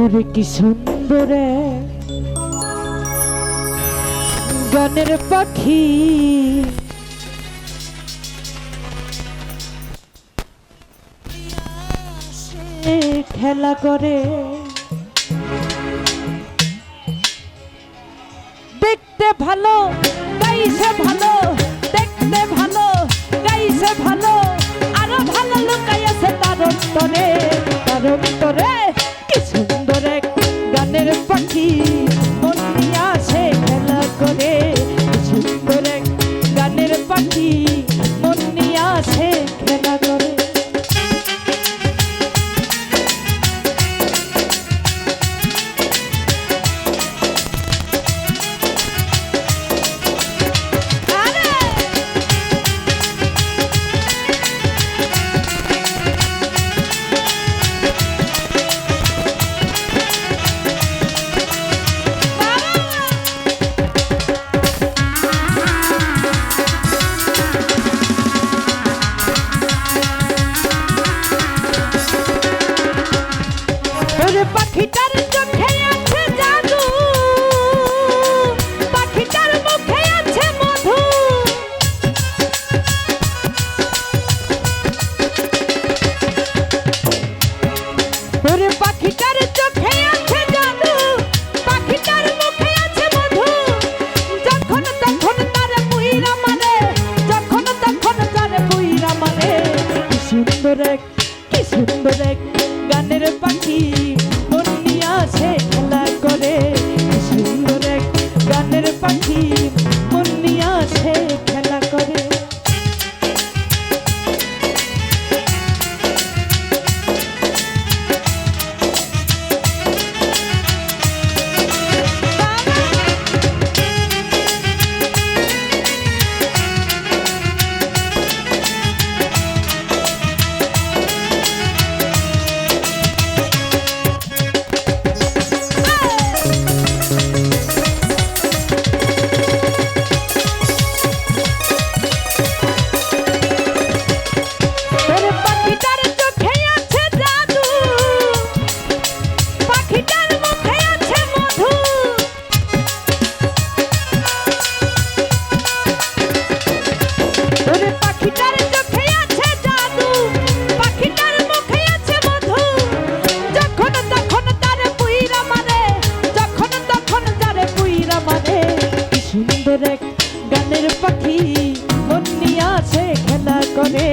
ওরে কি সুন্দর গানের পাখি, খেলা করে দেখতে ভালো, গাইছে ভালো, দেখতে ভালো, গাইছে ভালো, আরো ভালো লুকাইছে তার অন্তরে, তার অন্তরে। কি সুন্দর এক গানের পাখি, মন নিয়ে আসে খেলা করে। কি সুন্দর এক গানের পাখি, মন নিয়ে আসে খেলা করে। পাখিটার চোখে আছে জাদু, পাখিটার মুখে আছে মধু, ওরে পাখিটার চোখে আছে জাদু, পাখিটার মুখে আছে মধু। যখন তখন তারে বুইরা মারে, যখন তখন তারে বুইরা মারে। কি সুন্দর এক, কি সুন্দর এক গানের পাখি, মন নিয়ে আসে খেলা করে। কি সুন্দর এক গানের পাখি, মন নিয়ে আসে খেলা করে। গানের পাখি, মন নিয়ে আসে খেলা করে।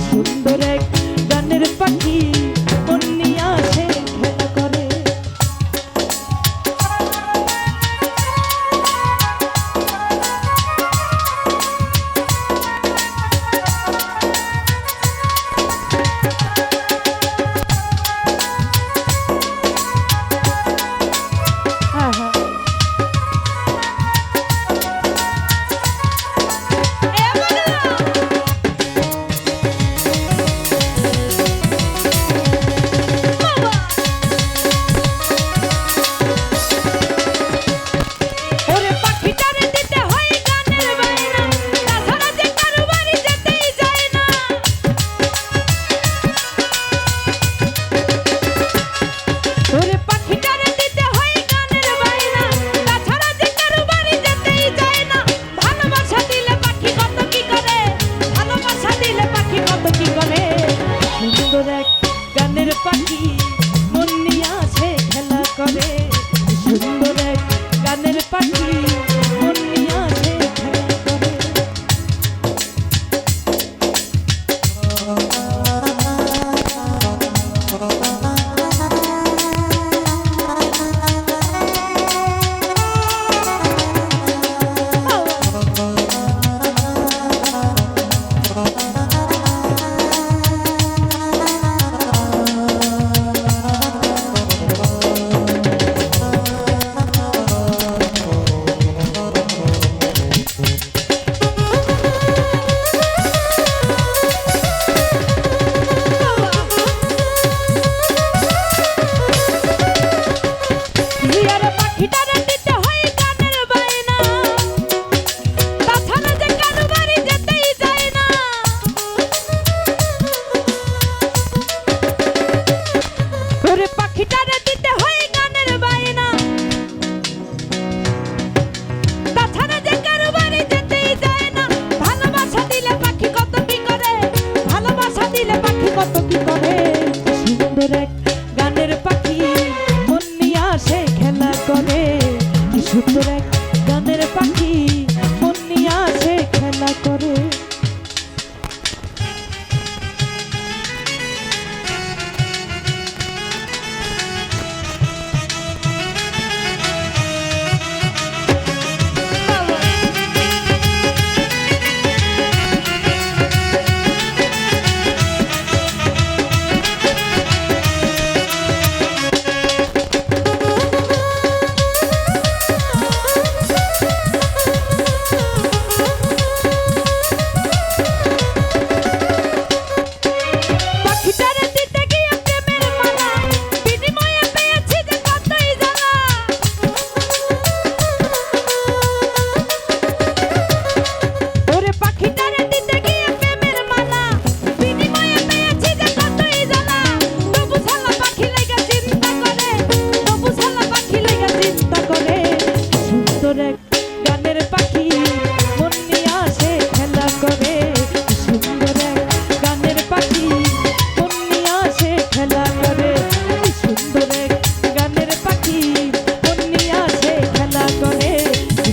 সুন্দর এক গানের পাখি, মন নিয়ে আসে খেলা করে।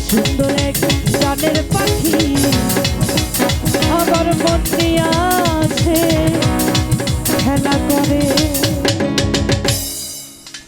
সুন্দর